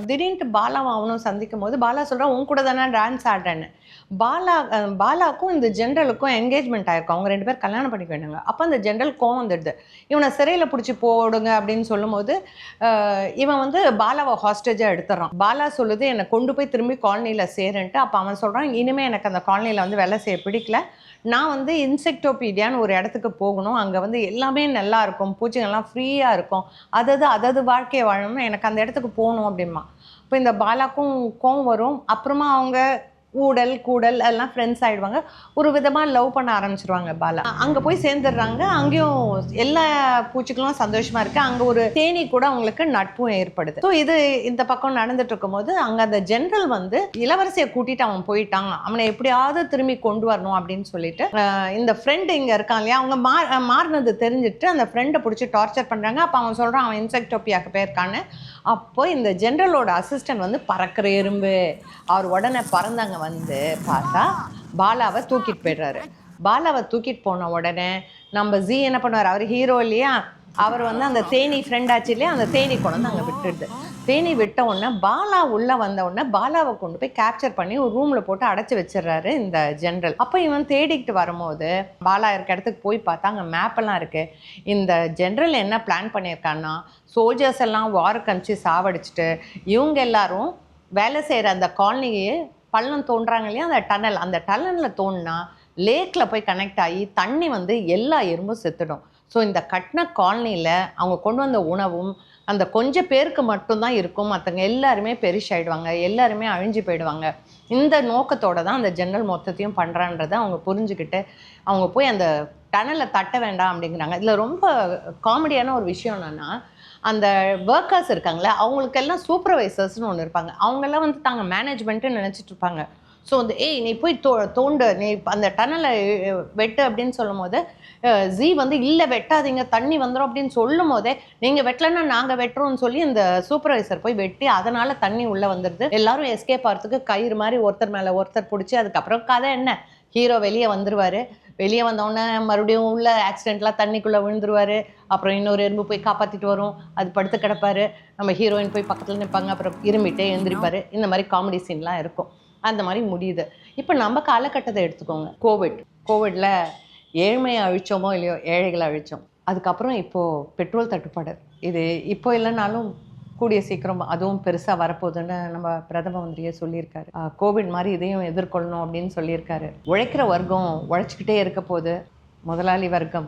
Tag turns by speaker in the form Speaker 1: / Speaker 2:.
Speaker 1: திடீர்னுட்டு பாலாவை அவனும் சந்திக்கும் போது பாலா சொல்கிறான் உன் கூட தானே டான்ஸ் ஆடுறேன்னு. பாலாவுக்கும் இந்த ஜென்ரலுக்கும் என்கேஜ்மெண்ட் ஆயிருக்கும். அவங்க 2 பேர் கல்யாணம் பண்ணிக்க வேண்டாங்க. அப்போ அந்த ஜென்ரல் கோவம் வந்துடுது. இவனை சிறையில் பிடிச்சி போடுங்க அப்படின்னு சொல்லும்போது இவன் வந்து பாலாவை ஹாஸ்டேஜாக எடுத்துடுறான். பாலா சொல்லுது என்னை கொண்டு போய் திரும்பி காலனியில் சேருன்ட்டு. அப்போ அவன் சொல்கிறான் இனிமேல் எனக்கு அந்த காலனியில் வந்து வேலை செய்ய பிடிக்கல. நான் வந்து இன்செக்டோபீடியான்னு ஒரு இடத்துக்கு போகணும். அங்கே வந்து எல்லாமே நல்லா இருக்கும், பூச்சிகள்லாம் ஃப்ரீயாக இருக்கும், அதது வாழ்க்கையை வாழணும்னு எனக்கு அந்த இடத்துக்கு போகணும் அப்படிமா. இப்போ இந்த பாலாக்கும் கோவம் வரும். அப்புறமா அவங்க கூடல் எல்லாம் ஃப்ரெண்ட்ஸ் ஆகிடுவாங்க. ஒரு விதமாக லவ் பண்ண ஆரம்பிச்சிருவாங்க பாலா. அங்கே போய் சேர்ந்துடுறாங்க. அங்கேயும் எல்லா பூச்சிகளும் சந்தோஷமாக இருக்குது. அங்கே ஒரு தேனி கூட அவங்களுக்கு நட்பும் ஏற்படுது. ஸோ இது இந்த பக்கம் நடந்துட்டு இருக்கும்போது அங்கே அந்த ஜென்ரல் வந்து இளவரசியை கூட்டிகிட்டு அவன் போயிட்டான், அவனை எப்படியாவது திரும்பி கொண்டு வரணும் அப்படின்னு சொல்லிட்டு இந்த ஃப்ரெண்டு இங்கே இருக்கான் இல்லையா, அவங்க மாறினது தெரிஞ்சுட்டு அந்த ஃப்ரெண்டை பிடிச்சி டார்ச்சர் பண்ணுறாங்க. அப்போ அவன் சொல்கிறான் அவன் இன்செக்டோபியாவுக்கு போயிருக்கான்னு. அப்போ இந்த ஜென்ரலோட அசிஸ்டன்ட் வந்து பறக்கிற எறும்பு அவர் உடனே பறந்தாங்க வந்து பார்த்தா பாலாவை தூக்கிட்டு போய்டுறாரு. பாலாவை தூக்கிட்டு போன உடனே நம்ம ஜி என்ன பண்ணுவார், அவர் ஹீரோ இல்லையா, அவர் வந்து அந்த தேனி ஃப்ரெண்ட் ஆச்சு இல்லையா, அந்த தேனி கொண்டு வந்து அங்கே விட்டுடுது. தேனி விட்ட உடனே பாலா உள்ளே வந்த உடனே பாலாவை கொண்டு போய் கேப்சர் பண்ணி ஒரு ரூமில் போட்டு அடைச்சி வச்சிடுறாரு இந்த ஜென்ரல். அப்போ இவன் தேடிக்கிட்டு வரும்போது பாலா இருக்க இடத்துக்கு போய் பார்த்தா அங்கே மேப்பெல்லாம் இருக்குது. இந்த ஜென்ரல் என்ன பிளான் பண்ணியிருக்கான்னா, சோல்ஜர்ஸ் எல்லாம் வாருக்கு அனுப்பிச்சு சாவடிச்சுட்டு இவங்க எல்லாரும் வேலை செய்கிற அந்த காலனியே பள்ளம் தோன்றாங்க இல்லையா, அந்த டனலில் தோணுனா லேக்கில் போய் கனெக்ட் ஆகி தண்ணி வந்து எல்லா எறும்பும் செத்துடும். ஸோ இந்த கட்டின காலனியில் அவங்க கொண்டு வந்த உணவும் அந்த கொஞ்சம் பேருக்கு மட்டும்தான் இருக்கும், மற்றவங்க எல்லாருமே பெரிஷ் ஆகிடுவாங்க, எல்லாருமே அழிஞ்சு போயிடுவாங்க. இந்த நோக்கத்தோடு தான் அந்த ஜென்ரல் மொத்தத்தையும் பண்ணுறான்றதை அவங்க புரிஞ்சுக்கிட்டு அவங்க போய் அந்த டனலை தட்ட வேண்டாம் அப்படிங்கிறாங்க. இதில் ரொம்ப காமெடியான ஒரு விஷயம் என்னென்னா, அந்த ஒர்க்கர்ஸ் இருக்காங்களே அவங்களுக்கெல்லாம் சூப்பர்வைசர்ஸ்னு ஒன்று இருப்பாங்க. அவங்கெல்லாம் வந்து தாங்க மேனேஜ்மெண்ட்டுன்னு நினச்சிட்டு இருப்பாங்க. ஸோ வந்து நீ போய் தோண்டு, நீ அந்த டனலை வெட்டு அப்படின்னு சொல்லும் போது ஜி வந்து இல்லை வெட்டாதீங்க தண்ணி வந்துடும் அப்படின்னு சொல்லும் போதே நீங்கள் வெட்டலைன்னா நாங்கள் வெட்டுறோம்னு சொல்லி இந்த சூப்பர்வைசர் போய் வெட்டி அதனால் தண்ணி உள்ளே வந்துடுது. எல்லாரும் எஸ்கேப் ஆகிறதுக்கு கயிறு மாதிரி ஒருத்தர் மேலே ஒருத்தர் பிடிச்சி அதுக்கப்புறம் கதை என்ன, ஹீரோ வெளியே வந்துடுவார். வெளியே வந்தோடனே மறுபடியும் உள்ள ஆக்சிடெண்ட்லாம் தண்ணிக்குள்ளே விழுந்துருவார். அப்புறம் இன்னொரு எறும்பு போய் காப்பாற்றிட்டு வரும், அது படுத்து கிடப்பார். நம்ம ஹீரோயின் போய் பக்கத்தில் நிற்பாங்க, அப்புறம் இருமிட்டே எழுந்திரிப்பார். இந்த மாதிரி காமெடி சீன்லாம் இருக்கும். அந்த மாதிரி முடியுது. இப்போ நம்ம காலகட்டத்தை எடுத்துக்கோங்க. கோவிடில் ஏழ்மையை அழிச்சோமோ இல்லையோ ஏழைகளை அழித்தோம். அதுக்கப்புறம் இப்போது பெட்ரோல் தட்டுப்பாடு. இது இப்போ இல்லைனாலும் கூடிய சீக்கிரம் அதுவும் பெருசாக வரப்போகுதுன்னு நம்ம பிரதம மந்திரியே சொல்லியிருக்காரு. கோவிட் மாதிரி இதையும் எதிர்கொள்ளணும் அப்படின்னு சொல்லியிருக்காரு. உழைக்கிற வர்க்கம் உழைச்சிக்கிட்டே இருக்க போது, முதலாளி வர்க்கம்